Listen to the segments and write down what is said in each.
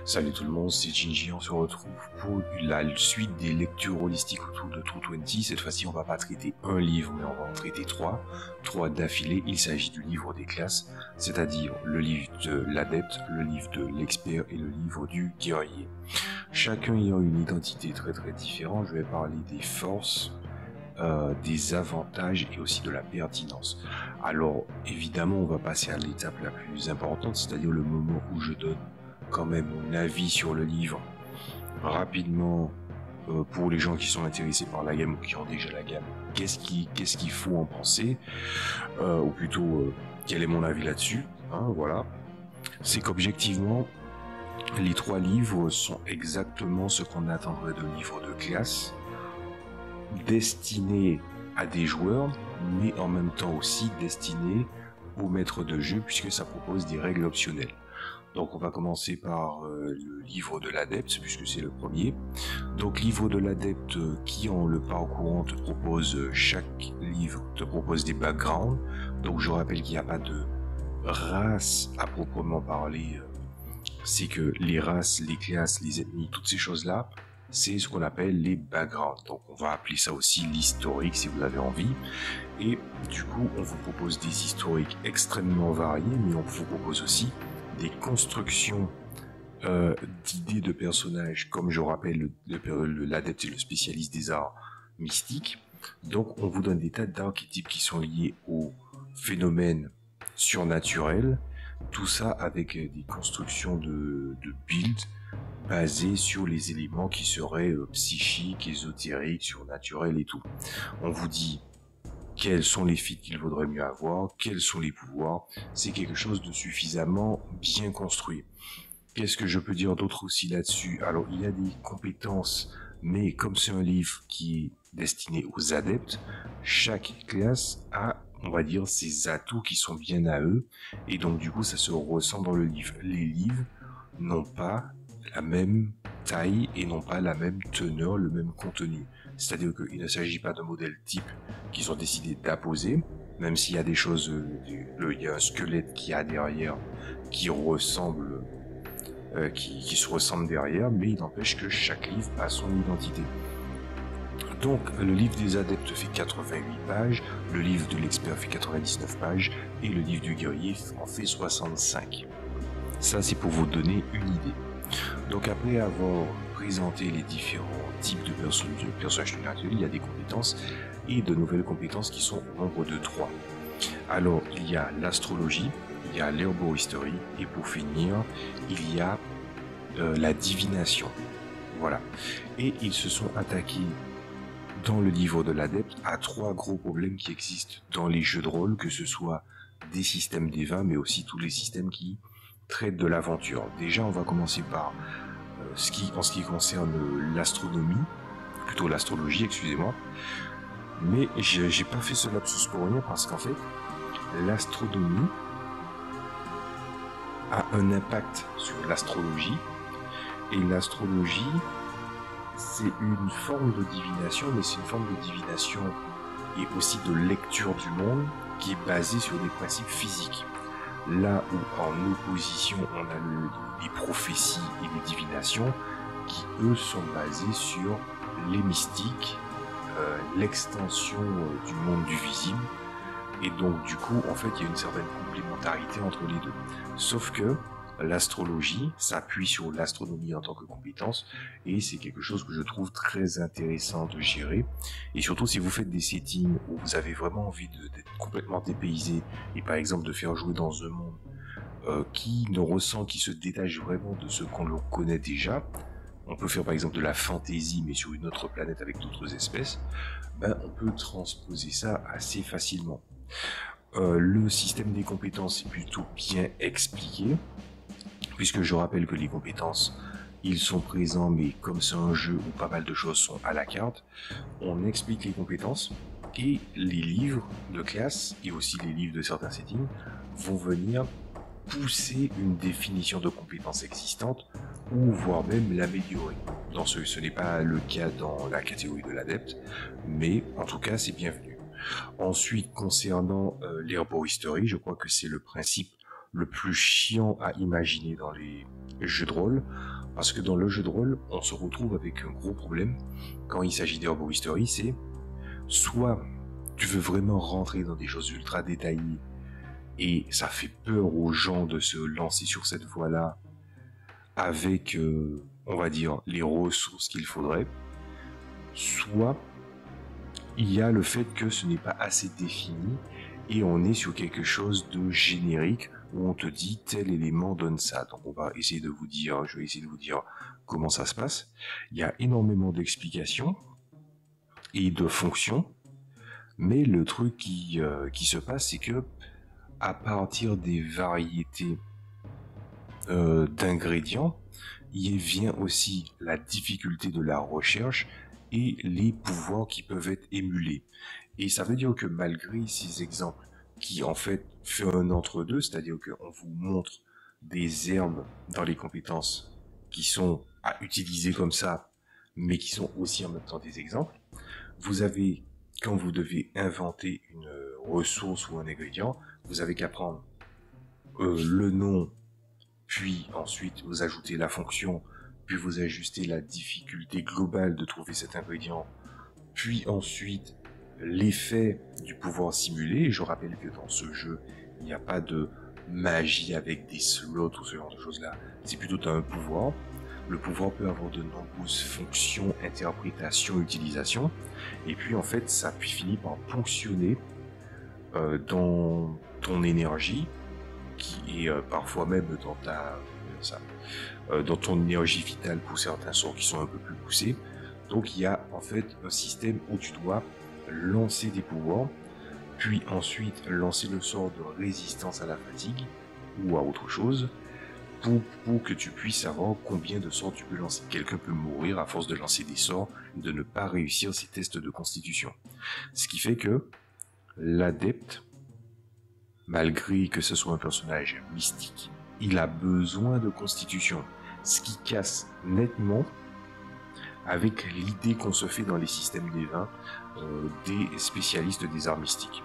Salut tout le monde, c'est Ginji, on se retrouve pour la suite des lectures holistiques autour de True 20. Cette fois-ci, on va pas traiter un livre, mais on va en traiter trois d'affilée. Il s'agit du livre des classes, c'est-à-dire le livre de l'adepte, le livre de l'expert et le livre du guerrier. Chacun ayant une identité très différente, je vais parler des forces, des avantages et aussi de la pertinence. Alors, évidemment, on va passer à l'étape la plus importante, c'est-à-dire le moment où je donne quand même mon avis sur le livre rapidement pour les gens qui sont intéressés par la gamme ou qui ont déjà la gamme. Qu'est-ce qu'il faut en penser, ou plutôt quel est mon avis là-dessus, hein, voilà. C'est qu'objectivement, les trois livres sont exactement ce qu'on attendrait de livres de classe, destinés à des joueurs, mais en même temps aussi destinés aux maîtres de jeu, puisque ça propose des règles optionnelles. Donc on va commencer par le livre de l'adepte, puisque c'est le premier. Donc livre de l'adepte qui en le parcourant te propose, chaque livre te propose des backgrounds. Donc je rappelle qu'il n'y a pas de race à proprement parler. C'est que les races, les classes, les ethnies, toutes ces choses-là, c'est ce qu'on appelle les backgrounds. Donc on va appeler ça aussi l'historique si vous avez envie. Et du coup on vous propose des historiques extrêmement variés, mais on vous propose aussi des constructions d'idées de personnages, comme je rappelle l'adepte et le spécialiste des arts mystiques. Donc on vous donne des tas d'archétypes qui sont liés aux phénomènes surnaturels, tout ça avec des constructions de builds basées sur les éléments qui seraient psychiques, ésotériques, surnaturels et tout. On vous dit quels sont les feats qu'il vaudrait mieux avoir, quels sont les pouvoirs. C'est quelque chose de suffisamment bien construit. Qu'est-ce que je peux dire d'autre aussi là-dessus? Alors, il y a des compétences, mais comme c'est un livre qui est destiné aux adeptes, chaque classe a, on va dire, ses atouts qui sont bien à eux, et donc du coup, ça se ressent dans le livre. Les livres n'ont pas la même taille et n'ont pas la même teneur, le même contenu. C'est-à-dire qu'il ne s'agit pas de modèles type qui sont décidés d'apposer, même s'il y a des choses, il y a un squelette qui a derrière qui ressemble, qui se ressemble derrière, mais il n'empêche que chaque livre a son identité. Donc le livre des adeptes fait 88 pages, le livre de l'expert fait 99 pages et le livre du guerrier en fait 65. Ça c'est pour vous donner une idée. Donc après avoir présenté les différents types de personnages surnaturels, il y a des compétences et de nouvelles compétences qui sont au nombre de 3. Alors il y a l'astrologie, il y a l'herboristerie et pour finir il y a la divination. Voilà. Et ils se sont attaqués dans le livre de l'adepte à 3 gros problèmes qui existent dans les jeux de rôle, que ce soit des systèmes des mais aussi tous les systèmes qui traitent de l'aventure. Déjà on va commencer par en ce qui concerne l'astronomie, plutôt l'astrologie, excusez-moi, mais j'ai pas fait ce lapsus pour rien parce qu'en fait l'astronomie a un impact sur l'astrologie et l'astrologie c'est une forme de divination, mais c'est une forme de divination et aussi de lecture du monde qui est basée sur des principes physiques. Là où en opposition on a les prophéties et les divinations qui eux sont basées sur les mystiques, l'extension du monde du visible, et donc du coup en fait il y a une certaine complémentarité entre les deux. Sauf que l'astrologie s'appuie sur l'astronomie en tant que compétence et c'est quelque chose que je trouve très intéressant de gérer, et surtout si vous faites des settings où vous avez vraiment envie d'être complètement dépaysé et par exemple de faire jouer dans un monde qui se détache vraiment de ce qu'on connaît déjà. On peut faire par exemple de la fantaisie mais sur une autre planète avec d'autres espèces, ben on peut transposer ça assez facilement. Le système des compétences est plutôt bien expliqué, puisque je rappelle que les compétences, ils sont présents, mais comme c'est un jeu où pas mal de choses sont à la carte, on explique les compétences, et les livres de classe, et aussi les livres de certains settings, vont venir pousser une définition de compétences existantes, ou voire même l'améliorer. Ce n'est pas le cas dans la catégorie de l'adepte, mais en tout cas c'est bienvenu. Ensuite, concernant l'herboristerie, je crois que c'est le principe le plus chiant à imaginer jeu de rôle, parce que dans le jeu de rôle, on se retrouve avec un gros problème quand il s'agit d'herboristerie, c'est soit tu veux vraiment rentrer dans des choses ultra détaillées et ça fait peur aux gens de se lancer sur cette voie-là avec, on va dire, les ressources qu'il faudrait, soit il y a le fait que ce n'est pas assez défini et on est sur quelque chose de générique où on te dit tel élément donne ça. Donc on va essayer de vous dire, je vais essayer de vous dire comment ça se passe. Il y a énormément d'explications et de fonctions, mais le truc qui se passe, c'est que à partir des variétés d'ingrédients, il vient aussi la difficulté de la recherche et les pouvoirs qui peuvent être émulés. Et ça veut dire que malgré ces exemples qui en fait font un entre-deux, c'est-à-dire qu'on vous montre des herbes dans les compétences qui sont à utiliser comme ça, mais qui sont aussi en même temps des exemples, vous avez, quand vous devez inventer une ressource ou un ingrédient, vous avez qu'à prendre le nom, puis ensuite vous ajoutez la fonction, puis vous ajustez la difficulté globale de trouver cet ingrédient, puis ensuite l'effet du pouvoir simulé. Et je rappelle que dans ce jeu, il n'y a pas de magie avec des slots ou ce genre de choses là, c'est plutôt un pouvoir. Le pouvoir peut avoir de nombreuses fonctions, interprétations, utilisations, et puis en fait ça finit par ponctionner dans ton énergie, qui est parfois même dans dans ton énergie vitale pour certains sorts qui sont un peu plus poussés. Donc il y a en fait un système où tu dois lancer des pouvoirs, puis ensuite lancer le sort de résistance à la fatigue ou à autre chose, pour que tu puisses savoir combien de sorts tu peux lancer. Quelqu'un peut mourir à force de lancer des sorts et de ne pas réussir ses tests de constitution. Ce qui fait que l'adepte, malgré que ce soit un personnage mystique, il a besoin de constitution, ce qui casse nettement avec l'idée qu'on se fait dans les systèmes des vins des spécialistes des arts mystiques.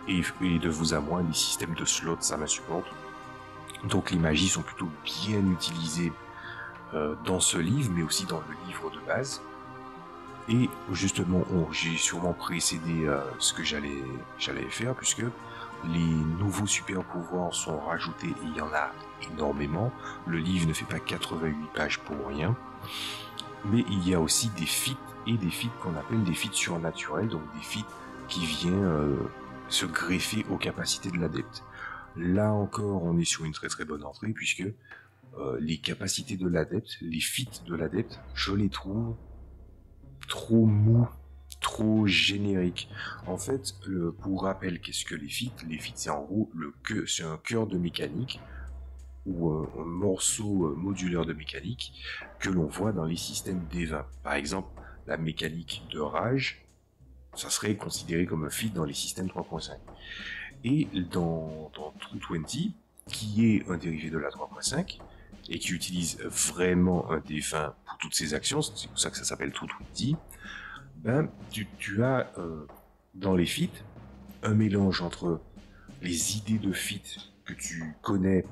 Et de vous à moi, les systèmes de slots, ça m'insupporte. Donc les magies sont plutôt bien utilisées dans ce livre, mais aussi dans le livre de base. Et justement, j'ai sûrement précédé ce que j'allais faire, puisque les nouveaux super pouvoirs sont rajoutés, et il y en a énormément. Le livre ne fait pas 88 pages pour rien. Mais il y a aussi des feats, et des feats qu'on appelle des feats surnaturels, donc des feats qui viennent se greffer aux capacités de l'adepte. Là encore, on est sur une très très bonne entrée, puisque les capacités de l'adepte, les feats de l'adepte, je les trouve trop mous, trop génériques. En fait, pour rappel, qu'est-ce que les feats? Les feats, c'est en gros c'est un cœur de mécanique, ou un morceau modulaire de mécanique que l'on voit dans les systèmes D20. Par exemple, la mécanique de rage, ça serait considéré comme un feat dans les systèmes 3.5. Et dans True 20, qui est un dérivé de la 3.5, et qui utilise vraiment un D20 pour toutes ses actions, c'est pour ça que ça s'appelle True 20, ben, tu as dans les feats un mélange entre les idées de feats que tu connais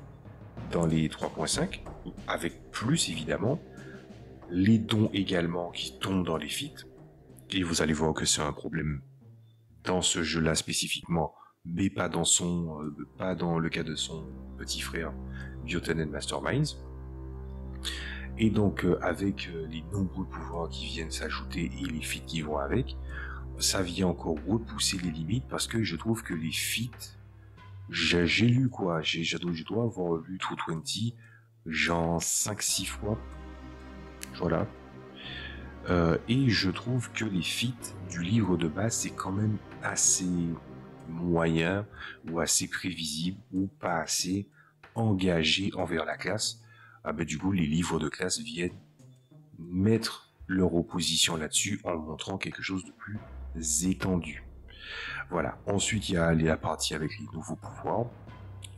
dans les 3.5, avec plus évidemment, les dons également qui tombent dans les feats, et vous allez voir que c'est un problème dans ce jeu-là spécifiquement, mais pas dans le cas de son petit frère Bioten and Masterminds. Et donc avec les nombreux pouvoirs qui viennent s'ajouter et les feats qui vont avec, ça vient encore repousser les limites, parce que je trouve que les feats, j'ai lu quoi, je dois avoir lu True 20 genre 5-6 fois, voilà. Et je trouve que les feats du livre de base, c'est quand même assez moyen, ou assez prévisible, ou pas assez engagé envers la classe. Ah ben, du coup, les livres de classe viennent mettre leur opposition là-dessus en montrant quelque chose de plus étendu. Voilà. Ensuite, il y a la partie avec les nouveaux pouvoirs.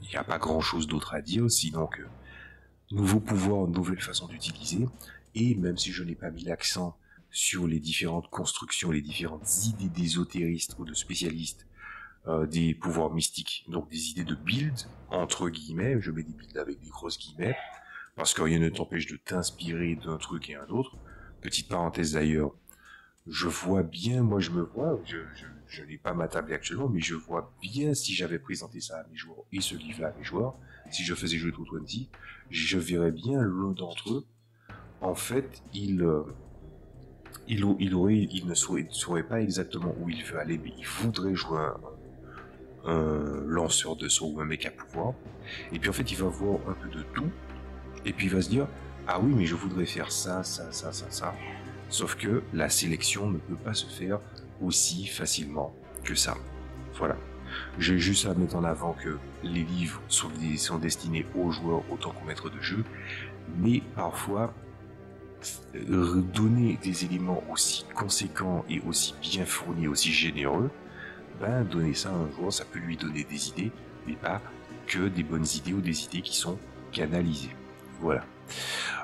Il n'y a pas grand-chose d'autre à dire, sinon que nouveaux pouvoirs, nouvelle façon d'utiliser. Et même si je n'ai pas mis l'accent sur les différentes constructions, les différentes idées d'ésotéristes ou de spécialistes des pouvoirs mystiques, donc des idées de build, entre guillemets, je mets des builds avec des grosses guillemets, parce que rien ne t'empêche de t'inspirer d'un truc et un autre. Petite parenthèse d'ailleurs, je vois bien, moi je me vois, je n'ai pas ma table actuellement, mais je vois bien si j'avais présenté ça à mes joueurs et ce livre-là à mes joueurs, si je faisais jouer True 20, je verrais bien l'un d'entre eux. En fait, il ne saurait pas exactement où il veut aller, mais il voudrait jouer un lanceur de saut ou un mec à pouvoir. Et puis en fait, il va voir un peu de tout, et puis il va se dire, ah oui, mais je voudrais faire ça, ça, ça, ça, ça. Sauf que la sélection ne peut pas se faire aussi facilement que ça. Voilà. J'ai juste à mettre en avant que les livres sont destinés aux joueurs autant qu'aux maîtres de jeu, mais parfois, donner des éléments aussi conséquents et aussi bien fournis, aussi généreux, ben donner ça à un joueur, ça peut lui donner des idées, mais pas que des bonnes idées ou des idées qui sont canalisées. Voilà.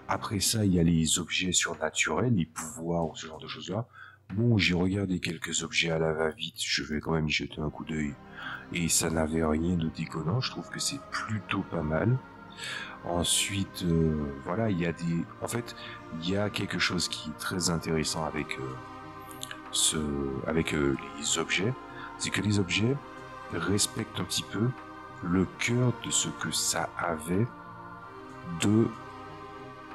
Après ça, il y a les objets surnaturels, les pouvoirs, ce genre de choses-là. Bon, j'ai regardé quelques objets à la va-vite, je vais quand même y jeter un coup d'œil. Et ça n'avait rien de déconnant, je trouve que c'est plutôt pas mal. Ensuite, voilà, il y a des... En fait, il y a quelque chose qui est très intéressant avec, les objets, c'est que les objets respectent un petit peu le cœur de ce que ça avait de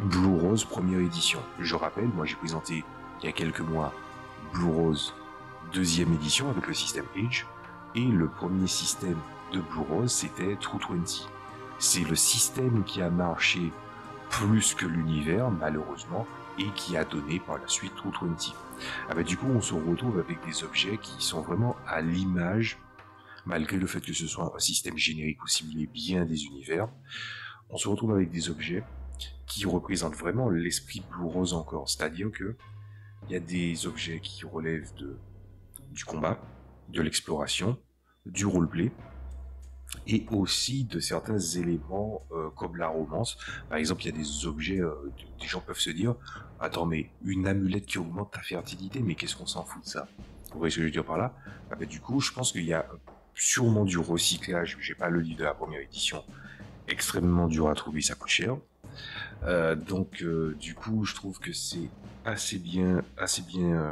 Blue Rose première édition. Je rappelle, moi j'ai présenté il y a quelques mois Blue Rose deuxième édition avec le système Age, et le premier système de Blue Rose c'était True 20. C'est le système qui a marché plus que l'univers malheureusement et qui a donné par la suite True 20. Ah bah, du coup on se retrouve avec des objets qui sont vraiment à l'image, malgré le fait que ce soit un système générique ou simulé bien des univers, on se retrouve avec des objets qui représentent vraiment l'esprit Blue Rose encore, c'est-à-dire que il y a des objets qui relèvent du combat, de l'exploration, du roleplay, et aussi de certains éléments comme la romance. Par exemple, il y a des objets, des gens peuvent se dire, attends, mais une amulette qui augmente ta fertilité, mais qu'est-ce qu'on s'en fout de ça? Vous voyez ce que je veux dire par là? Ah ben, du coup, je pense qu'il y a sûrement du recyclage. J'ai pas le livre de la première édition, extrêmement dur à trouver, ça coûte cher. Donc du coup je trouve que c'est assez bien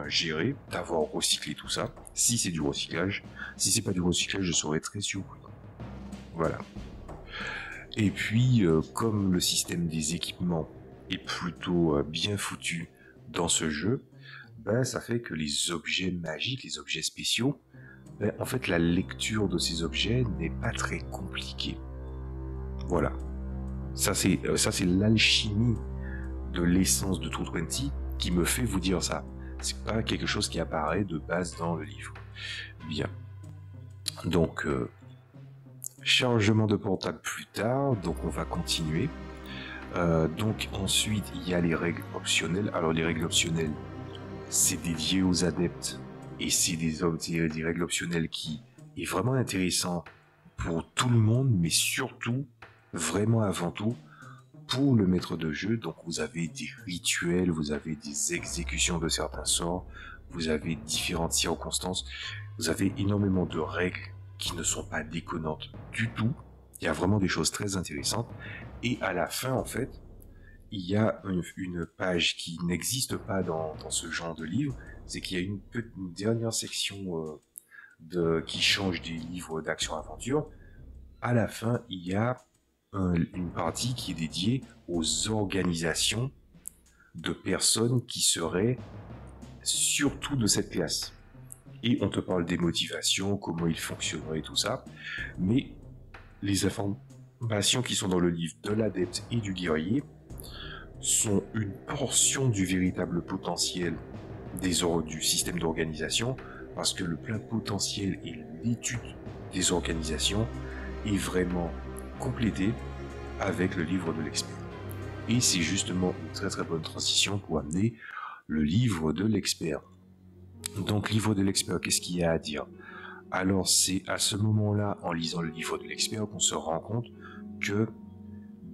géré d'avoir recyclé tout ça, si c'est du recyclage. Si c'est pas du recyclage, je serais très surpris. Voilà. Et puis comme le système des équipements est plutôt bien foutu dans ce jeu, ben ça fait que les objets magiques, les objets spéciaux, ben, en fait la lecture de ces objets n'est pas très compliquée. Voilà. Ça c'est l'alchimie de l'essence de True 20 qui me fait vous dire ça. C'est pas quelque chose qui apparaît de base dans le livre. Bien. Donc, chargement de portable plus tard, donc on va continuer. Donc ensuite, il y a les règles optionnelles. Alors les règles optionnelles, c'est dédié aux adeptes et c'est des règles optionnelles qui est vraiment intéressant pour tout le monde, mais surtout, vraiment avant tout, pour le maître de jeu. Donc vous avez des rituels, vous avez des exécutions de certains sorts, vous avez différentes circonstances, vous avez énormément de règles qui ne sont pas déconnantes du tout. Il y a vraiment des choses très intéressantes. Et à la fin, en fait, il y a une page qui n'existe pas dans ce genre de livre, c'est qu'il y a une dernière section qui change des livres d'action-aventure. À la fin, il y a une partie qui est dédiée aux organisations de personnes qui seraient surtout de cette classe. Et on te parle des motivations, comment ils fonctionneraient, tout ça. Mais les informations qui sont dans le livre de l'adepte et du guerrier sont une portion du véritable potentiel du système d'organisation, parce que le plein potentiel et l'étude des organisations est vraiment complété avec le livre de l'expert. Et c'est justement une très très bonne transition pour amener le livre de l'expert. Donc livre de l'expert, qu'est-ce qu'il y a à dire? Alors c'est à ce moment-là, en lisant le livre de l'expert, qu'on se rend compte que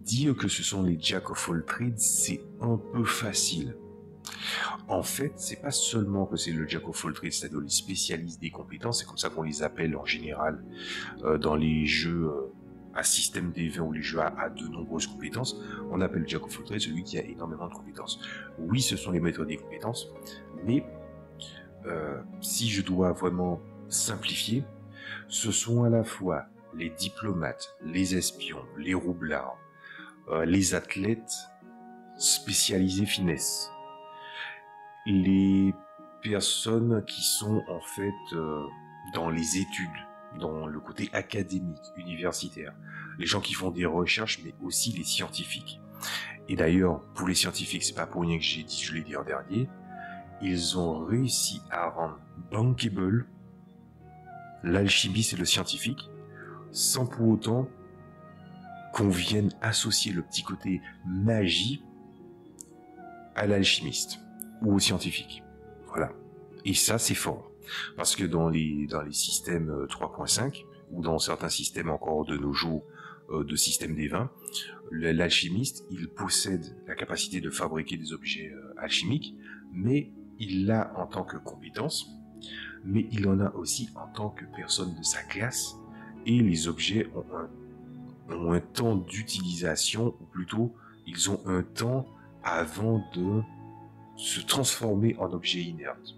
dire que ce sont les Jack of all trades, c'est un peu facile. En fait, c'est pas seulement que c'est le Jack of all trades, c'est-à-dire les spécialistes des compétences, c'est comme ça qu'on les appelle en général dans les jeux un système des 20 où les jeux a de nombreuses compétences, on appelle Jack of all trades celui qui a énormément de compétences. Oui, ce sont les maîtres des compétences, mais si je dois vraiment simplifier, ce sont à la fois les diplomates, les espions, les roublards, les athlètes spécialisés finesse, les personnes qui sont en fait dans les études, dans le côté académique, universitaire, les gens qui font des recherches, mais aussi les scientifiques. Et d'ailleurs, pour les scientifiques, c'est pas pour rien que je l'ai dit en dernier, ils ont réussi à rendre bankable l'alchimiste et le scientifique, sans pour autant qu'on vienne associer le petit côté magie à l'alchimiste ou au scientifique. Voilà. Et ça, c'est fort. Parce que dans les systèmes 3.5, ou dans certains systèmes encore de nos jours de système des 20, l'alchimiste, il possède la capacité de fabriquer des objets alchimiques, mais il l'a en tant que compétence, mais il en a aussi en tant que personne de sa classe, et les objets ont un temps d'utilisation, ou plutôt, ils ont un temps avant de se transformer en objet inerte.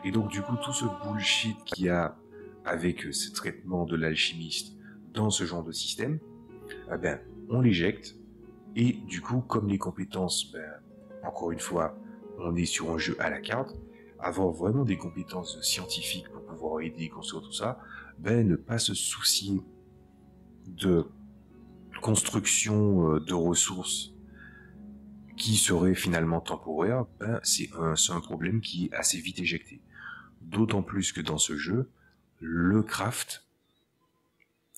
Et donc du coup, tout ce bullshit qu'il y a avec ce traitement de l'alchimiste dans ce genre de système, eh ben, on l'éjecte, et du coup, comme les compétences, encore une fois, on est sur un jeu à la carte, avoir vraiment des compétences scientifiques pour pouvoir aider, construire tout ça, ne pas se soucier de construction de ressources qui serait finalement temporaire, c'est un problème qui est assez vite éjecté. D'autant plus que dans ce jeu, le craft,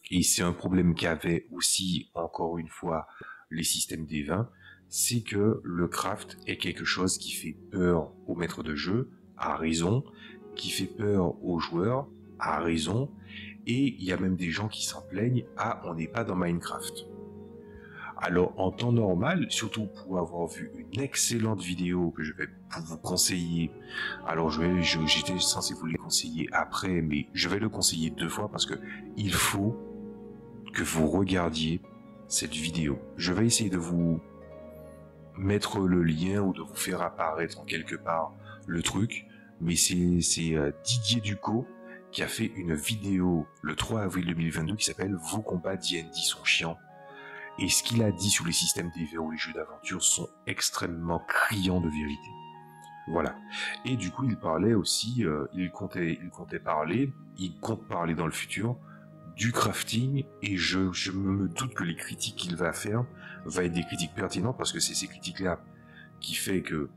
et c'est un problème qu'avaient aussi, encore une fois, les systèmes des 20, c'est que le craft est quelque chose qui fait peur aux maîtres de jeu, à raison, qui fait peur aux joueurs, à raison, et il y a même des gens qui s'en plaignent, on n'est pas dans Minecraft. Alors, en temps normal, surtout pour avoir vu une excellente vidéo que je vais vous conseiller, alors j'étais censé vous les conseiller après, mais je vais le conseiller 2 fois parce que il faut que vous regardiez cette vidéo. Je vais essayer de vous mettre le lien ou de vous faire apparaître en quelque part le truc, mais c'est Didier Ducot qui a fait une vidéo le 3 avril 2022 qui s'appelle « Vos combats D&D sont chiants ». Et ce qu'il a dit sur les systèmes DV ou les jeux d'aventure sont extrêmement criants de vérité. Voilà. Et du coup, il parlait aussi, il compte parler dans le futur du crafting, et je me doute que les critiques qu'il va faire vont être des critiques pertinentes, parce que c'est ces critiques-là qui fait que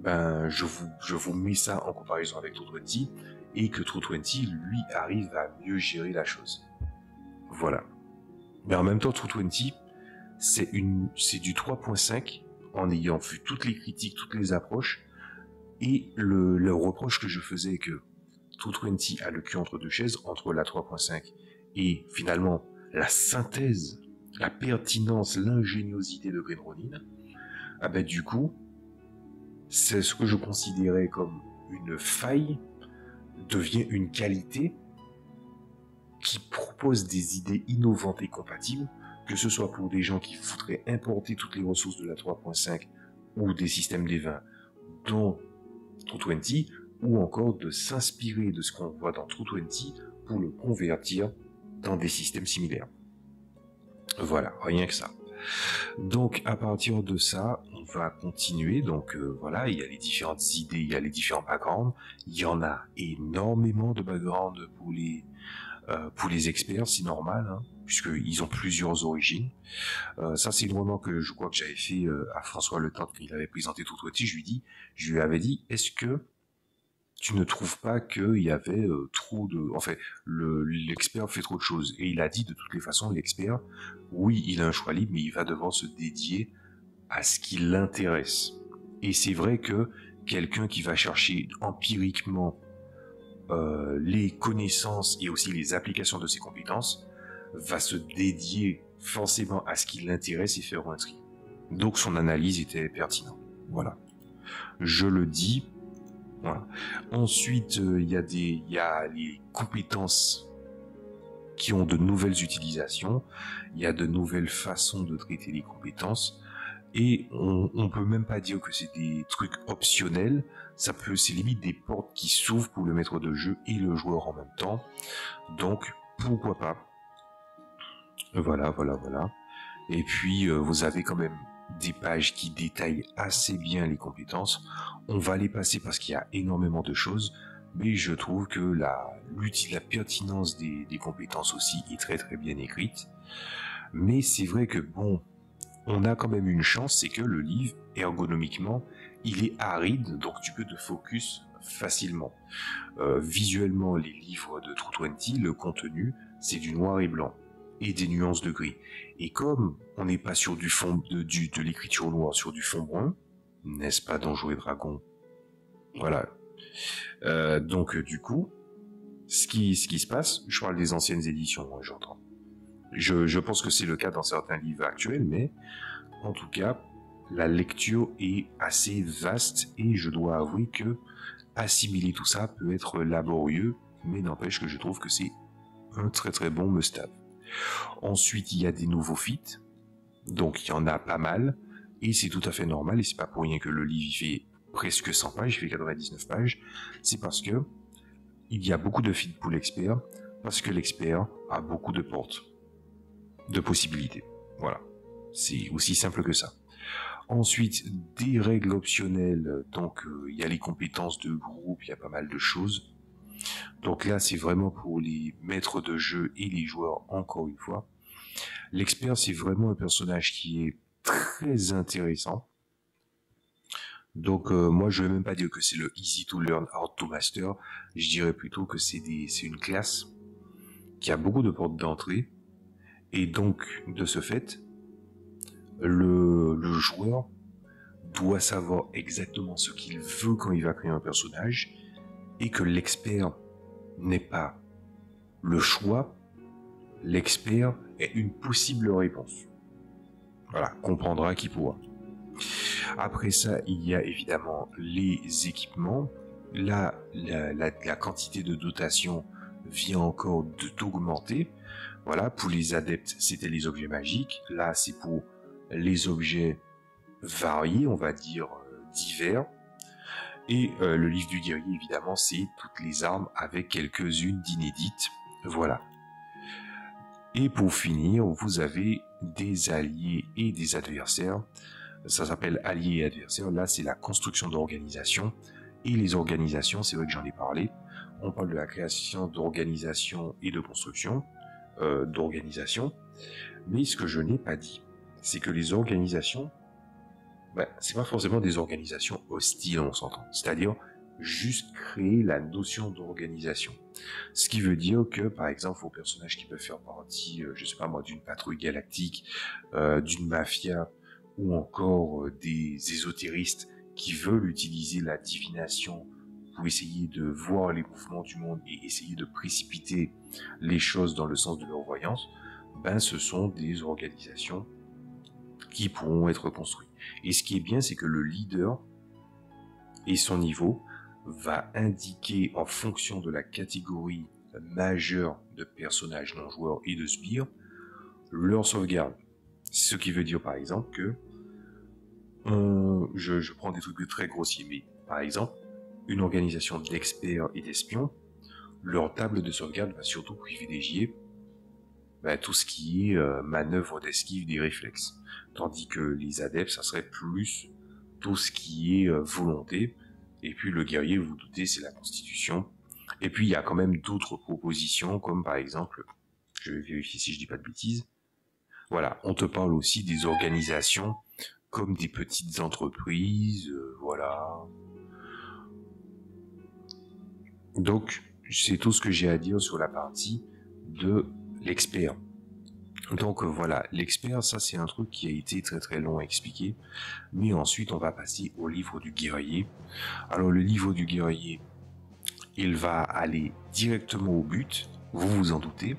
je vous mets ça en comparaison avec True20, et que True20, lui, arrive à mieux gérer la chose. Voilà. Mais en même temps, True20, c'est du 3.5, en ayant vu toutes les critiques, toutes les approches, et le reproche que je faisais que True20 a le cul entre deux chaises, entre la 3.5 et finalement la synthèse, la pertinence, l'ingéniosité de Green Ronin, du coup, c'est ce que je considérais comme une faille, devient une qualité qui propose des idées innovantes et compatibles, que ce soit pour des gens qui voudraient importer toutes les ressources de la 3.5 ou des systèmes des 20 dans True20, ou encore de s'inspirer de ce qu'on voit dans True20 pour le convertir dans des systèmes similaires. Voilà, rien que ça. Donc à partir de ça, on va continuer. Donc voilà, il y a les différentes idées, il y a les différents backgrounds. Il y en a énormément de backgrounds pour les experts, c'est normal, hein, puisqu'ils ont plusieurs origines. Ça, c'est le moment que je crois que j'avais fait à François Le Temps, quand il avait présenté True20, je lui avais dit, est-ce que tu ne trouves pas qu'il y avait trop de... En fait, l'expert fait trop de choses. Et il a dit, de toutes les façons, l'expert, oui, il a un choix libre, mais il va devoir se dédier à ce qui l'intéresse. Et c'est vrai que quelqu'un qui va chercher empiriquement les connaissances et aussi les applications de ses compétences va se dédier forcément à ce qui l'intéresse et faire un tri. Donc son analyse était pertinente. Voilà. Je le dis. Voilà. Ensuite, il y a les compétences qui ont de nouvelles utilisations, il y a de nouvelles façons de traiter les compétences, et on peut même pas dire que c'est des trucs optionnels, c'est limite des portes qui s'ouvrent pour le maître de jeu et le joueur en même temps, donc pourquoi pas. Voilà. Et puis vous avez quand même des pages qui détaillent assez bien les compétences. On va les passer parce qu'il y a énormément de choses, mais je trouve que la pertinence des compétences aussi est très bien écrite. Mais c'est vrai que bon, on a quand même une chance, c'est que le livre, ergonomiquement, il est aride, donc tu peux te focus facilement. Visuellement, les livres de True20, le contenu, c'est du noir et blanc et des nuances de gris. Et comme on n'est pas sur du fond de l'écriture noire, sur du fond brun, n'est-ce pas Donjons et Dragons? Voilà. Donc du coup, ce qui se passe, je parle des anciennes éditions, hein, j'entends. Je pense que c'est le cas dans certains livres actuels, mais en tout cas, la lecture est assez vaste et je dois avouer que assimiler tout ça peut être laborieux, mais n'empêche que je trouve que c'est un très bon must-have. Ensuite, il y a des nouveaux feats, donc il y en a pas mal, et c'est tout à fait normal, et c'est pas pour rien que le livre il fait presque 100 pages, il fait 99 pages, c'est parce que il y a beaucoup de feats pour l'expert, parce que l'expert a beaucoup de portes, de possibilités. Voilà, c'est aussi simple que ça. Ensuite, des règles optionnelles, donc il y a les compétences de groupe, il y a pas mal de choses. Donc là, c'est vraiment pour les maîtres de jeu et les joueurs, encore une fois. L'expert, c'est vraiment un personnage qui est très intéressant. Donc moi, je ne vais même pas dire que c'est le easy to learn, hard to master. Je dirais plutôt que c'est une classe qui a beaucoup de portes d'entrée. Et donc, de ce fait, le joueur doit savoir exactement ce qu'il veut quand il va créer un personnage, et que l'expert n'est pas le choix, l'expert est une possible réponse. Voilà, comprendra qui pourra. Après ça, il y a évidemment les équipements. Là, la quantité de dotation vient encore d'augmenter. Voilà, pour les adeptes, c'était les objets magiques. Là, c'est pour les objets variés, on va dire divers. Et le livre du guerrier, évidemment, c'est toutes les armes avec quelques-unes d'inédites. Voilà. Et pour finir, vous avez des alliés et des adversaires. Ça s'appelle alliés et adversaires. Là, c'est la construction d'organisations. Et les organisations, c'est vrai que j'en ai parlé. On parle de la création d'organisations et de construction d'organisations. Mais ce que je n'ai pas dit, c'est que les organisations, c'est pas forcément des organisations hostiles, on s'entend. C'est-à-dire juste créer la notion d'organisation. Ce qui veut dire que, par exemple, vos personnages qui peuvent faire partie, je sais pas moi, d'une patrouille galactique, d'une mafia, ou encore des ésotéristes qui veulent utiliser la divination pour essayer de voir les mouvements du monde et essayer de précipiter les choses dans le sens de leur voyance, ce sont des organisations qui pourront être construites. Et ce qui est bien, c'est que le leader et son niveau va indiquer en fonction de la catégorie majeure de personnages non joueurs et de sbires leur sauvegarde. Ce qui veut dire par exemple que je prends des trucs très grossiers, mais par exemple une organisation d'experts et d'espions, leur table de sauvegarde va surtout privilégier tout ce qui est manœuvre d'esquive des réflexes, tandis que les adeptes, ça serait plus tout ce qui est volonté, et puis le guerrier, vous doutez, c'est la constitution. Et puis il y a quand même d'autres propositions, comme par exemple, je vais vérifier si je dis pas de bêtises, voilà, on te parle aussi des organisations comme des petites entreprises, voilà. Donc, c'est tout ce que j'ai à dire sur la partie de l'expert. Donc voilà, l'expert, ça c'est un truc qui a été très long à expliquer. Mais ensuite, on va passer au livre du guerrier. Alors le livre du guerrier, il va aller directement au but, vous vous en doutez,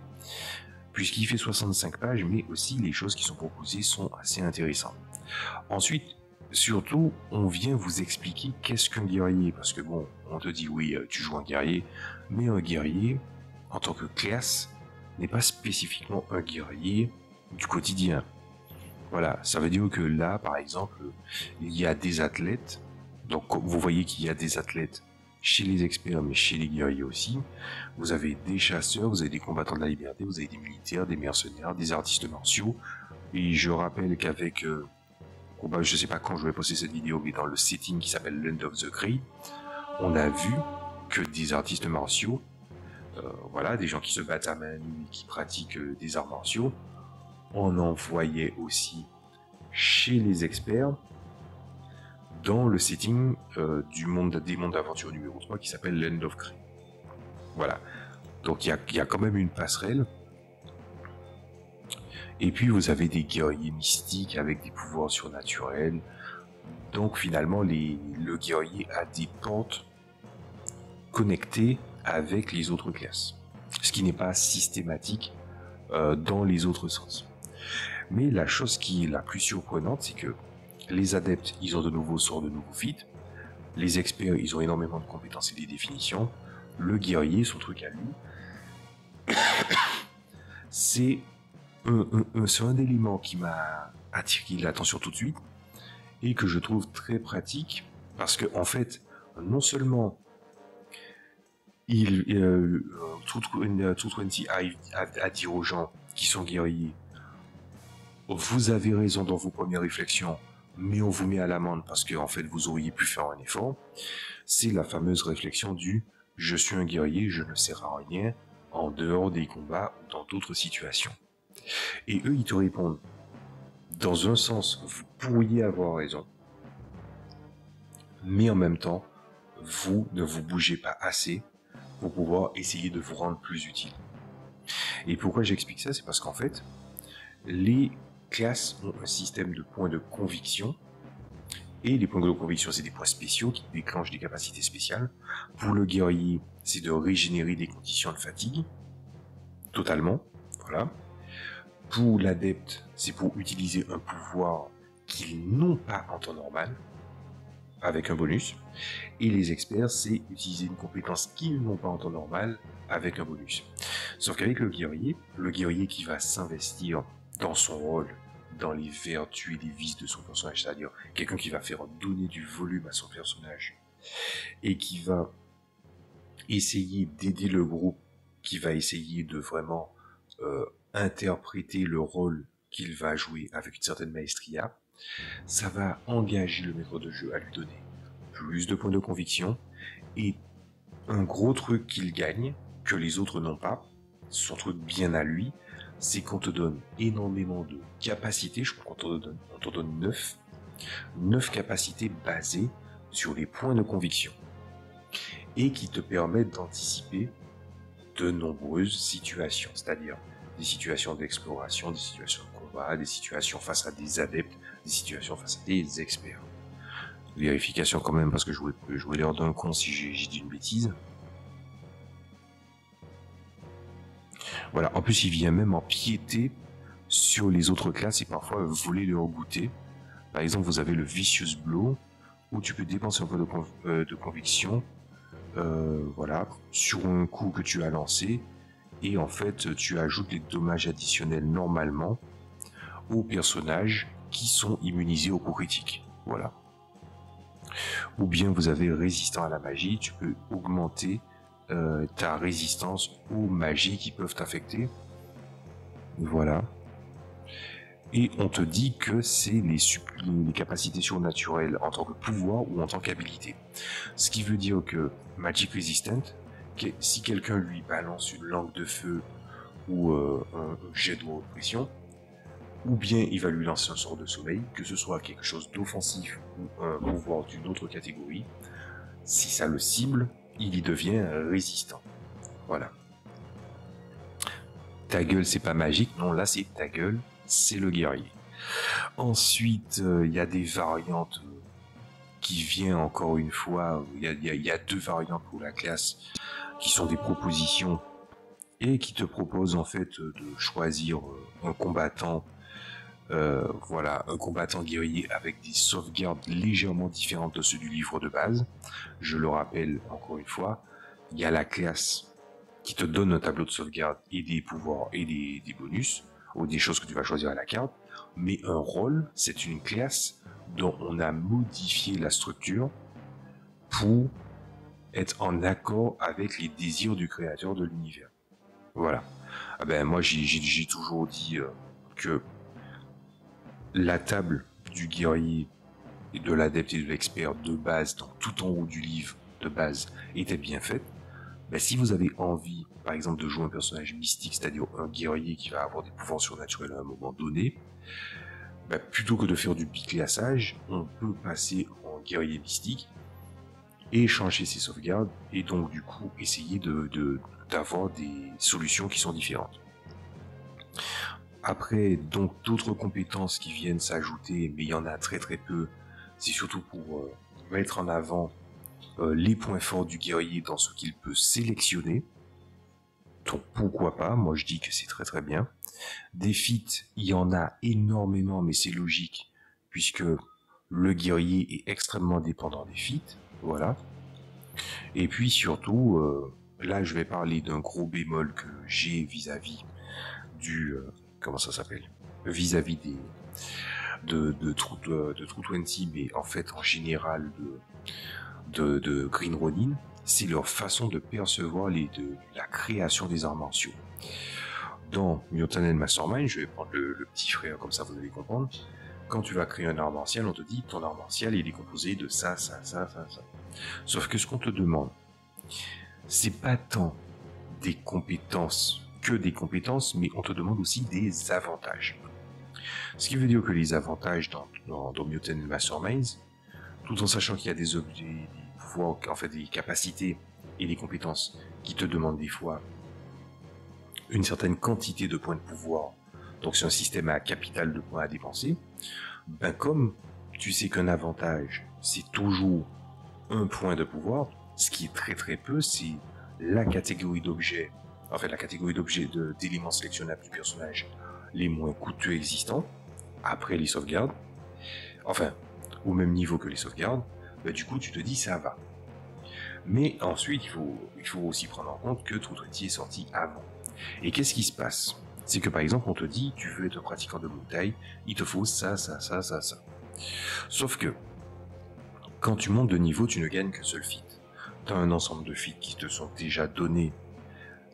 puisqu'il fait 65 pages, mais aussi les choses qui sont proposées sont assez intéressantes. Ensuite, surtout, on vient vous expliquer qu'est-ce qu'un guerrier, parce que bon, on te dit oui, tu joues un guerrier, mais un guerrier, en tant que classe, n'est pas spécifiquement un guerrier du quotidien. Voilà, ça veut dire que là, par exemple, il y a des athlètes. Donc, vous voyez qu'il y a des athlètes chez les experts, mais chez les guerriers aussi. Vous avez des chasseurs, vous avez des combattants de la liberté, vous avez des militaires, des mercenaires, des artistes martiaux. Et je rappelle qu'avec, je sais pas quand je vais poster cette vidéo, mais dans le setting qui s'appelle Land of the Grey, on a vu que des artistes martiaux, voilà, des gens qui se battent à main nue et qui pratiquent des arts martiaux, on en voyait aussi chez les experts dans le setting des mondes d'aventure numéro 3 qui s'appelle Land of Grey. Voilà, donc il y a quand même une passerelle. Et puis vous avez des guerriers mystiques avec des pouvoirs surnaturels. Donc finalement, le guerrier a des pentes connectées avec les autres classes. Ce qui n'est pas systématique dans les autres sens. Mais la chose qui est la plus surprenante, c'est que les adeptes, ils ont de nouveaux sorts, de nouveaux feats. Les experts, ils ont énormément de compétences et des définitions. Le guerrier, son truc à lui, c'est un élément qui m'a attiré l'attention tout de suite et que je trouve très pratique parce que en fait, non seulement True20 a dire aux gens qui sont guerriers, vous avez raison dans vos premières réflexions, mais on vous met à l'amende parce que en fait vous auriez pu faire un effort. C'est la fameuse réflexion du je suis un guerrier, je ne sers à rien en dehors des combats ou dans d'autres situations. Et eux, ils te répondent, dans un sens, vous pourriez avoir raison, mais en même temps, vous ne vous bougez pas assez pour pouvoir essayer de vous rendre plus utile. Et pourquoi j'explique ça? C'est parce qu'en fait, les classes ont un système de points de conviction, et les points de conviction, c'est des points spéciaux qui déclenchent des capacités spéciales. Pour le guerrier, c'est de régénérer des conditions de fatigue, totalement, voilà. Pour l'adepte, c'est pour utiliser un pouvoir qu'ils n'ont pas en temps normal, avec un bonus. Et les experts, c'est utiliser une compétence qu'ils n'ont pas en temps normal, avec un bonus. Sauf qu'avec le guerrier qui va s'investir dans son rôle, dans les vertus et les vices de son personnage, c'est-à-dire quelqu'un qui va faire donner du volume à son personnage, et qui va essayer d'aider le groupe, qui va essayer de vraiment interpréter le rôle qu'il va jouer avec une certaine maestria, ça va engager le maître de jeu à lui donner plus de points de conviction et un gros truc qu'il gagne que les autres n'ont pas, son truc bien à lui, c'est qu'on te donne énormément de capacités. Je crois qu'on t'en donne 9 capacités basées sur les points de conviction et qui te permettent d'anticiper de nombreuses situations, c'est-à-dire des situations d'exploration, des situations de combat, des situations face à des adeptes, des situations face à des experts. Vérification quand même, parce que je voulais l'air d'un con si j'ai dit une bêtise. Voilà, en plus il vient même empiéter sur les autres classes et parfois voler leur goûter. Par exemple, vous avez le Vicious Blow, où tu peux dépenser un peu de conviction, voilà, sur un coup que tu as lancé, et en fait tu ajoutes les dommages additionnels normalement aux personnages qui sont immunisés aux coups critiques. Voilà. Ou bien vous avez résistant à la magie, tu peux augmenter ta résistance aux magies qui peuvent t'affecter. Voilà. Et on te dit que c'est les capacités surnaturelles en tant que pouvoir ou en tant qu'habilité. Ce qui veut dire que Magic Resistant, si quelqu'un lui balance une langue de feu ou un jet de pression, ou bien il va lui lancer un sort de sommeil, que ce soit quelque chose d'offensif ou un pouvoir d'une autre catégorie, si ça le cible, il y devient résistant. Voilà. Ta gueule, c'est pas magique, non, là c'est ta gueule, c'est le guerrier. Ensuite, il y a des variantes qui viennent encore une fois, il y a 2 variantes pour la classe qui sont des propositions et qui te proposent en fait de choisir un combattant, voilà, un combattant guerrier avec des sauvegardes légèrement différentes de ceux du livre de base. Je le rappelle encore une fois, il y a la classe qui te donne un tableau de sauvegarde et des pouvoirs et des bonus, ou des choses que tu vas choisir à la carte, mais un rôle, c'est une classe dont on a modifié la structure pour être en accord avec les désirs du créateur de l'univers. Voilà. Ah ben, moi, j'ai toujours dit que la table du guerrier et de l'adepte et de l'expert de base, donc tout en haut du livre de base, était bien faite. Ben, si vous avez envie, par exemple, de jouer un personnage mystique, c'est-à-dire un guerrier qui va avoir des pouvoirs surnaturels à un moment donné, ben, plutôt que de faire du biclassage, on peut passer en guerrier mystique et changer ses sauvegardes, et donc du coup essayer d'avoir des solutions qui sont différentes. Après, donc d'autres compétences qui viennent s'ajouter, mais il y en a très très peu, c'est surtout pour mettre en avant les points forts du guerrier dans ce qu'il peut sélectionner. Donc pourquoi pas, moi je dis que c'est très très bien. Des feats, il y en a énormément, mais c'est logique, puisque le guerrier est extrêmement dépendant des feats, voilà. Et puis surtout, là je vais parler d'un gros bémol que j'ai vis-à-vis du... comment ça s'appelle, vis-à-vis de True 20, mais en fait en général de Green Ronin, c'est leur façon de percevoir la création des arts martiaux. Dans Mutant and Mastermind, je vais prendre le petit frère, comme ça vous allez comprendre. Quand tu vas créer un art martial, on te dit ton art martial il est composé de ça, ça, ça, ça, ça. Sauf que ce qu'on te demande, c'est pas tant des compétences que des compétences, mais on te demande aussi des avantages. Ce qui veut dire que les avantages dans Mutant and Masterminds, tout en sachant qu'il y a des objets, des pouvoirs, en fait des capacités et des compétences qui te demandent des fois une certaine quantité de points de pouvoir, donc c'est un système à capital de points à dépenser, ben comme tu sais qu'un avantage, c'est toujours un point de pouvoir, ce qui est très très peu, c'est la catégorie d'objets, en fait la catégorie d'objets d'éléments sélectionnables du personnage les moins coûteux existants, après les sauvegardes, enfin, au même niveau que les sauvegardes, bah, du coup tu te dis ça va. Mais ensuite, il faut aussi prendre en compte que True 20 est sorti avant. Et qu'est-ce qui se passe? C'est que par exemple, on te dit, tu veux être pratiquant de Muay Thai, il te faut ça, ça, ça, ça, ça. Sauf que, quand tu montes de niveau, tu ne gagnes qu'un seul feat. Tu as un ensemble de feats qui te sont déjà donnés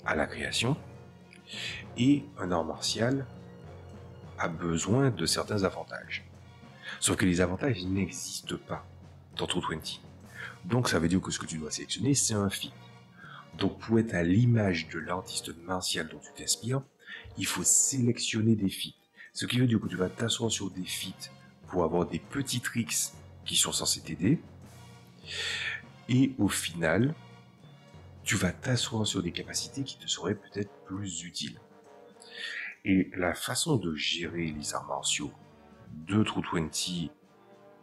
à la création, et un art martial a besoin de certains avantages. Sauf que les avantages n'existent pas dans True 20. Donc ça veut dire que ce que tu dois sélectionner, c'est un feat. Donc pour être à l'image de l'artiste martial dont tu t'inspires, il faut sélectionner des feats. Ce qui veut dire que tu vas t'asseoir sur des feats pour avoir des petits tricks qui sont censés t'aider. Et au final, tu vas t'asseoir sur des capacités qui te seraient peut-être plus utiles. Et la façon de gérer les arts martiaux de True 20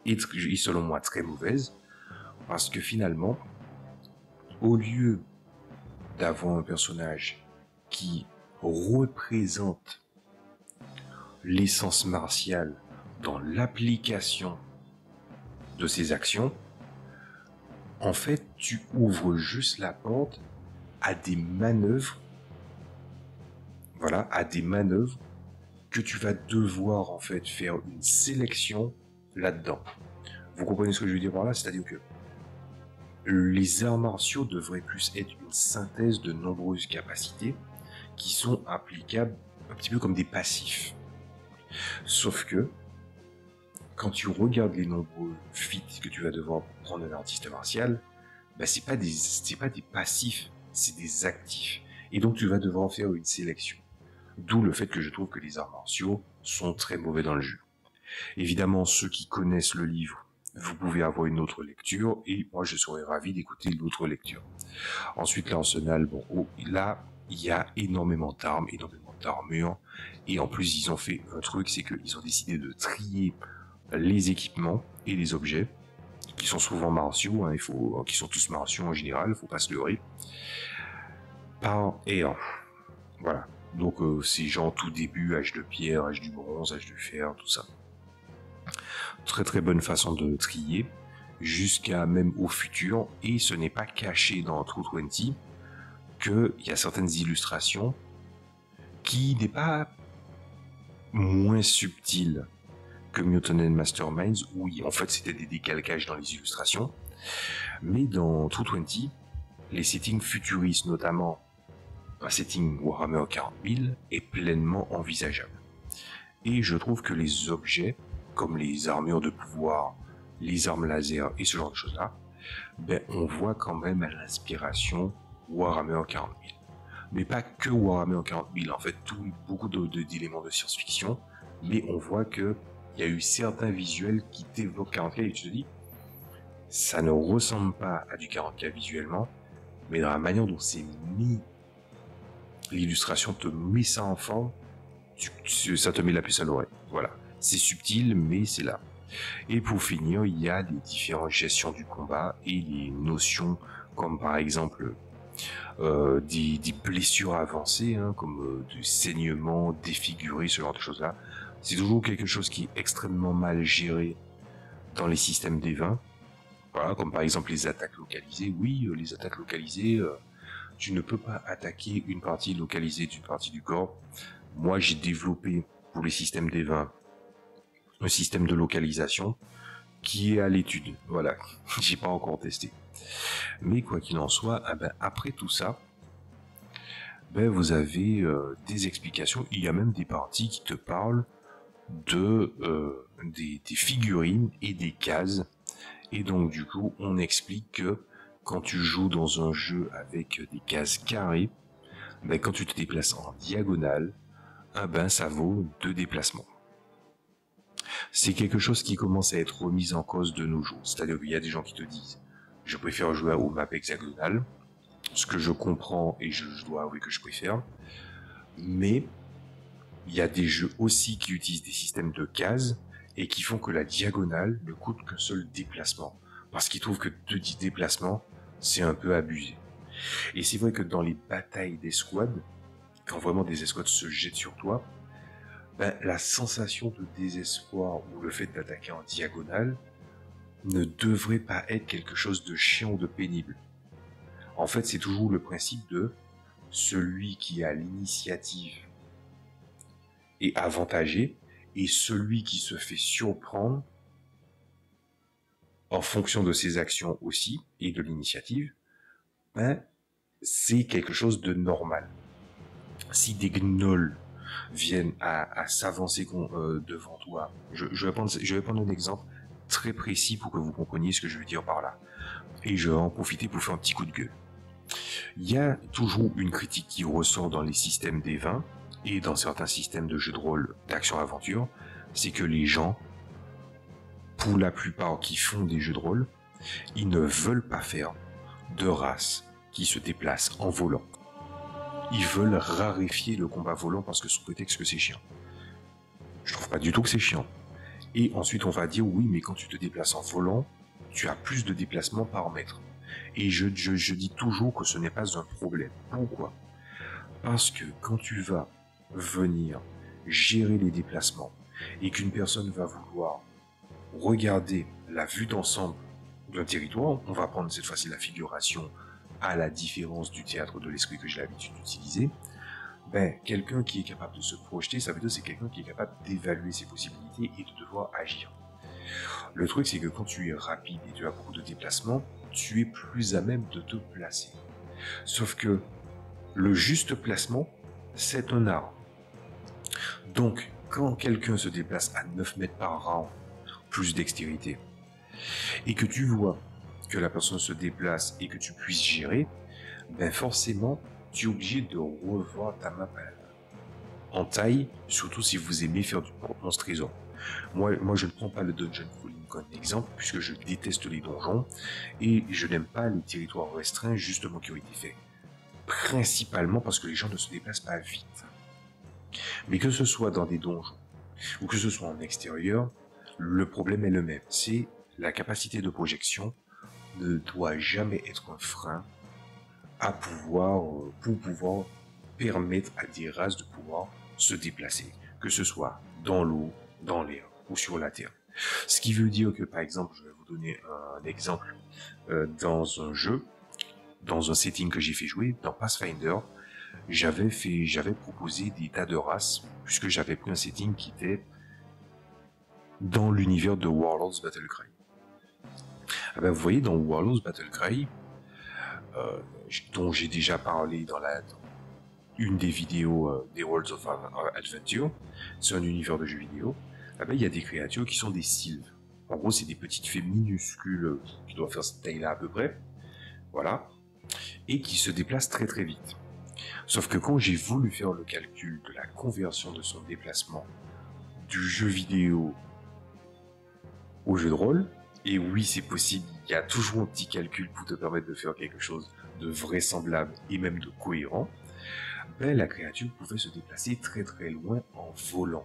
est selon moi très mauvaise, parce que finalement, au lieu d'avoir un personnage qui représente l'essence martiale dans l'application de ses actions, en fait, tu ouvres juste la porte à des manœuvres, voilà, à des manœuvres que tu vas devoir en fait faire une sélection là-dedans. Vous comprenez ce que je veux dire par là? C'est-à-dire que les arts martiaux devraient plus être une synthèse de nombreuses capacités qui sont applicables un petit peu comme des passifs. Sauf que, quand tu regardes les nombreux feats que tu vas devoir prendre un artiste martial, bah c'est pas des passifs, c'est des actifs. Et donc tu vas devoir en faire une sélection. D'où le fait que je trouve que les arts martiaux sont très mauvais dans le jeu. Évidemment, ceux qui connaissent le livre, vous pouvez avoir une autre lecture, et moi je serais ravi d'écouter l'autre lecture. Ensuite, l'arsenal, bon, là, il y a énormément d'armes, énormément d'armures, et en plus ils ont fait un truc, c'est qu'ils ont décidé de trier les équipements et les objets, qui sont souvent martiaux, hein, qui sont tous martiaux en général, faut pas se leurrer, par air. Voilà. Donc c'est genre tout début, âge de pierre, âge du bronze, âge de fer, tout ça. Très très bonne façon de trier, jusqu'à même au futur, et ce n'est pas caché dans True 20 qu'il y a certaines illustrations qui n'est pas moins subtiles que Mutant and Masterminds, où en fait c'était des décalcages dans les illustrations, mais dans 220, les settings futuristes, notamment un setting Warhammer 40 000, est pleinement envisageable. Et je trouve que les objets, comme les armures de pouvoir, les armes laser et ce genre de choses-là, ben, on voit quand même à l'inspiration Warhammer 40 000. Mais pas que Warhammer 40 000, en fait, beaucoup d'éléments de science-fiction, mais on voit que il y a eu certains visuels qui t'évoquent 40K et tu te dis, ça ne ressemble pas à du 40K visuellement, mais dans la manière dont c'est mis, l'illustration te met ça en forme, ça te met la puce à l'oreille. Voilà, c'est subtil, mais c'est là. Et pour finir, il y a les différentes gestions du combat et les notions comme par exemple des blessures avancées, hein, comme du saignement, défiguré, ce genre de choses-là. C'est toujours quelque chose qui est extrêmement mal géré dans les systèmes des 20. Voilà, comme par exemple les attaques localisées. Oui, les attaques localisées, tu ne peux pas attaquer une partie localisée d'une partie du corps. Moi, j'ai développé pour les systèmes des 20 un système de localisation qui est à l'étude. Voilà, j'ai pas encore testé. Mais quoi qu'il en soit, après tout ça, vous avez des explications. Il y a même des parties qui te parlent de des figurines et des cases. Et donc du coup, on explique que quand tu joues dans un jeu avec des cases carrées, quand tu te déplaces en diagonale, ça vaut 2 déplacements. C'est quelque chose qui commence à être remis en cause de nos jours. C'est-à-dire qu'il y a des gens qui te disent « Je préfère jouer aux maps hexagonales », ce que je comprends et je dois avouer que je préfère. Mais il y a des jeux aussi qui utilisent des systèmes de cases et qui font que la diagonale ne coûte qu'un seul déplacement. Parce qu'ils trouvent que 2 déplacements, c'est un peu abusé. Et c'est vrai que dans les batailles d'escouade, quand vraiment des escouades se jettent sur toi, la sensation de désespoir ou le fait d'attaquer en diagonale ne devrait pas être quelque chose de chiant ou de pénible. En fait, c'est toujours le principe de celui qui a l'initiative est avantagé et celui qui se fait surprendre en fonction de ses actions aussi et de l'initiative, c'est quelque chose de normal. Si des gnolls viennent à s'avancer devant toi, je vais prendre un exemple très précis pour que vous compreniez ce que je veux dire par là. Et je vais en profiter pour faire un petit coup de gueule. Il y a toujours une critique qui ressort dans les systèmes des 20 et dans certains systèmes de jeux de rôle d'action-aventure, c'est que les gens, pour la plupart qui font des jeux de rôle, ils ne veulent pas faire de race qui se déplace en volant. Ils veulent raréfier le combat volant parce que sous prétexte que c'est chiant. Je trouve pas du tout que c'est chiant. Et ensuite on va dire oui, mais quand tu te déplaces en volant, tu as plus de déplacements par mètre. Et je dis toujours que ce n'est pas un problème. Pourquoi? Parce que quand tu vas venir gérer les déplacements et qu'une personne va vouloir regarder la vue d'ensemble d'un territoire, on va prendre cette fois-ci la figuration à la différence du théâtre de l'esprit que j'ai l'habitude d'utiliser, quelqu'un qui est capable de se projeter, ça veut dire c'est quelqu'un qui est capable d'évaluer ses possibilités et de devoir agir. Le truc, c'est que quand tu es rapide et tu as beaucoup de déplacements, tu es plus à même de te placer. Sauf que le juste placement, c'est un art. Donc, quand quelqu'un se déplace à 9 mètres par round, plus dextérité, et que tu vois que la personne se déplace et que tu puisses gérer, forcément, tu es obligé de revoir ta map en taille, surtout si vous aimez faire du monstre trésor. Moi, je ne prends pas le dungeon crawling comme exemple, puisque je déteste les donjons, et je n'aime pas les territoires restreints, justement, qui ont été faits. Principalement parce que les gens ne se déplacent pas vite. Mais que ce soit dans des donjons, ou que ce soit en extérieur, le problème est le même. C'est la capacité de projection ne doit jamais être un frein pour pouvoir permettre à des races de pouvoir se déplacer, que ce soit dans l'eau, dans l'air ou sur la terre. Ce qui veut dire que, par exemple, je vais vous donner un exemple dans un jeu, dans un setting que j'ai fait jouer, dans Pathfinder, j'avais proposé des tas de races, puisque j'avais pris un setting qui était dans l'univers de Warlords Battlecry. Ah ben, vous voyez, dans Warlords Battlecry, dont j'ai déjà parlé dans une des vidéos des Worlds of Adventure, c'est un univers de jeux vidéo, ah ben, il y a des créatures qui sont des sylves. En gros, c'est des petites fées minuscules qui doivent faire cette taille-là à peu près, voilà, et qui se déplacent très très vite. Sauf que quand j'ai voulu faire le calcul de la conversion de son déplacement du jeu vidéo au jeu de rôle, et oui c'est possible, il y a toujours un petit calcul pour te permettre de faire quelque chose de vraisemblable et même de cohérent, ben, la créature pouvait se déplacer très très loin en volant.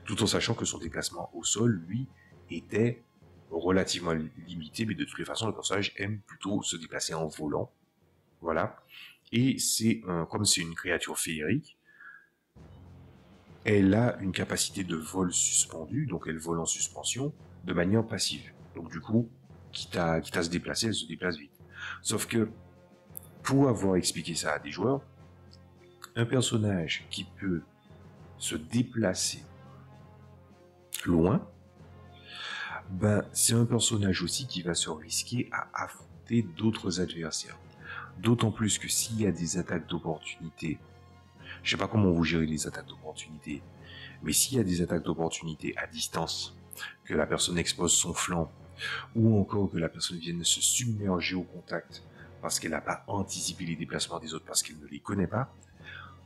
Tout en sachant que son déplacement au sol, lui, était relativement limité, mais de toutes les façons, le personnage aime plutôt se déplacer en volant. Voilà. Et comme c'est une créature féerique, elle a une capacité de vol suspendu, donc elle vole en suspension, de manière passive. Donc du coup, quitte à se déplacer, elle se déplace vite. Sauf que, pour avoir expliqué ça à des joueurs, un personnage qui peut se déplacer loin, ben, c'est un personnage aussi qui va se risquer à affronter d'autres adversaires. D'autant plus que s'il y a des attaques d'opportunité, je sais pas comment vous gérez les attaques d'opportunité, mais s'il y a des attaques d'opportunité à distance, que la personne expose son flanc, ou encore que la personne vienne se submerger au contact parce qu'elle n'a pas anticipé les déplacements des autres parce qu'elle ne les connaît pas,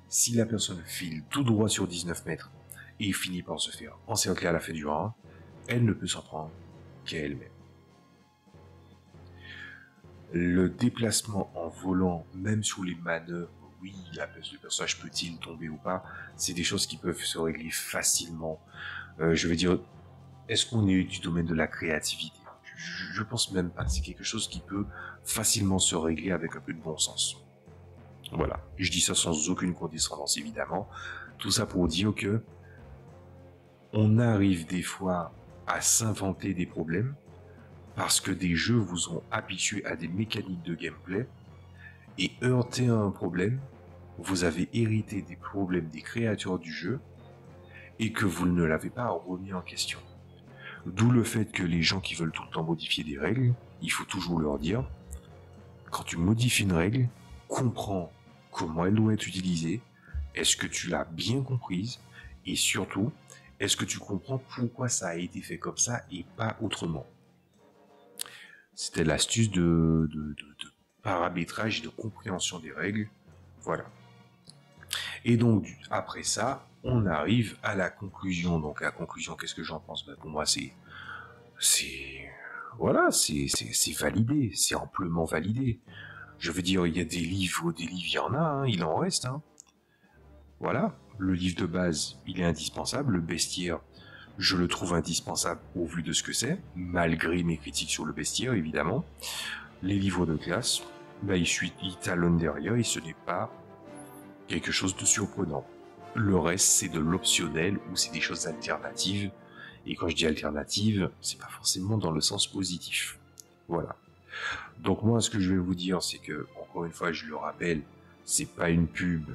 si la personne file tout droit sur 19 mètres et finit par se faire encercler à la fin du round, elle ne peut s'en prendre qu'à elle-même. Le déplacement en volant, même sous les manœuvres, oui, le personnage peut-il tomber ou pas, c'est des choses qui peuvent se régler facilement. Je veux dire, est-ce qu'on est du domaine de la créativité? Je pense même pas, c'est quelque chose qui peut facilement se régler avec un peu de bon sens. Voilà, je dis ça sans aucune condescendance évidemment, tout ça pour dire que on arrive des fois à s'inventer des problèmes parce que des jeux vous ont habitué à des mécaniques de gameplay et heurté à un problème, vous avez hérité des problèmes des créateurs du jeu et que vous ne l'avez pas remis en question. D'où le fait que les gens qui veulent tout le temps modifier des règles, il faut toujours leur dire, quand tu modifies une règle, comprends comment elle doit être utilisée, est-ce que tu l'as bien comprise, et surtout, est-ce que tu comprends pourquoi ça a été fait comme ça et pas autrement. C'était l'astuce de paramétrage et de compréhension des règles, voilà. Et donc, après ça, on arrive à la conclusion. Donc, la conclusion, qu'est-ce que j'en pense? Ben, pour moi, voilà, c'est validé, c'est amplement validé. Je veux dire, il y a des livres, il y en a, hein, il en reste. Hein. Voilà, le livre de base, il est indispensable. Le bestiaire, je le trouve indispensable au vu de ce que c'est, malgré mes critiques sur le bestiaire, évidemment. Les livres de classe, ben, ils talonnent derrière et ce n'est pas quelque chose de surprenant. Le reste, c'est de l'optionnel ou c'est des choses alternatives. Et quand je dis alternative, c'est pas forcément dans le sens positif. Voilà. Donc moi, ce que je vais vous dire, c'est que, encore une fois, je le rappelle, c'est pas une pub.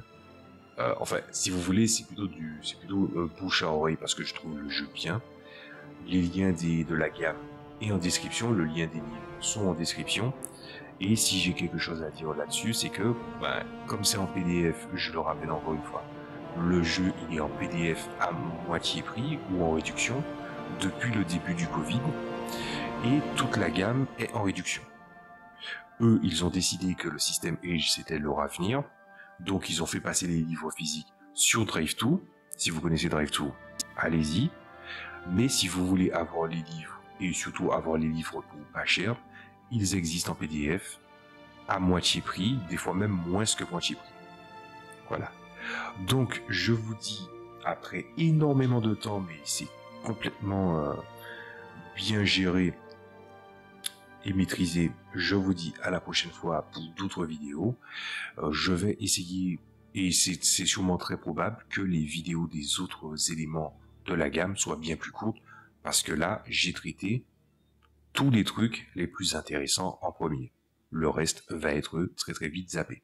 Enfin, si vous voulez, c'est plutôt bouche à oreille parce que je trouve le jeu bien. Les liens de la gamme est en description, le lien des livres sont en description. Et si j'ai quelque chose à dire là-dessus, c'est que, ben, comme c'est en PDF, je le rappelle encore une fois, le jeu il est en PDF à moitié prix ou en réduction depuis le début du Covid et toute la gamme est en réduction. Eux, ils ont décidé que le système Age c'était leur avenir, donc ils ont fait passer les livres physiques sur Drive2. Si vous connaissez Drive2, allez-y. Mais si vous voulez avoir les livres et surtout avoir les livres pour pas cher, ils existent en PDF à moitié prix, des fois même moins que moitié prix. Voilà. Donc je vous dis, après énormément de temps, mais c'est complètement bien géré et maîtrisé, je vous dis à la prochaine fois pour d'autres vidéos. Je vais essayer, et c'est sûrement très probable, que les vidéos des autres éléments de la gamme soient bien plus courtes, parce que là, j'ai traité tous les trucs les plus intéressants en premier. le reste va être très très vite zappé.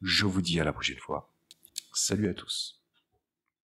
Je vous dis à la prochaine fois. Salut à tous.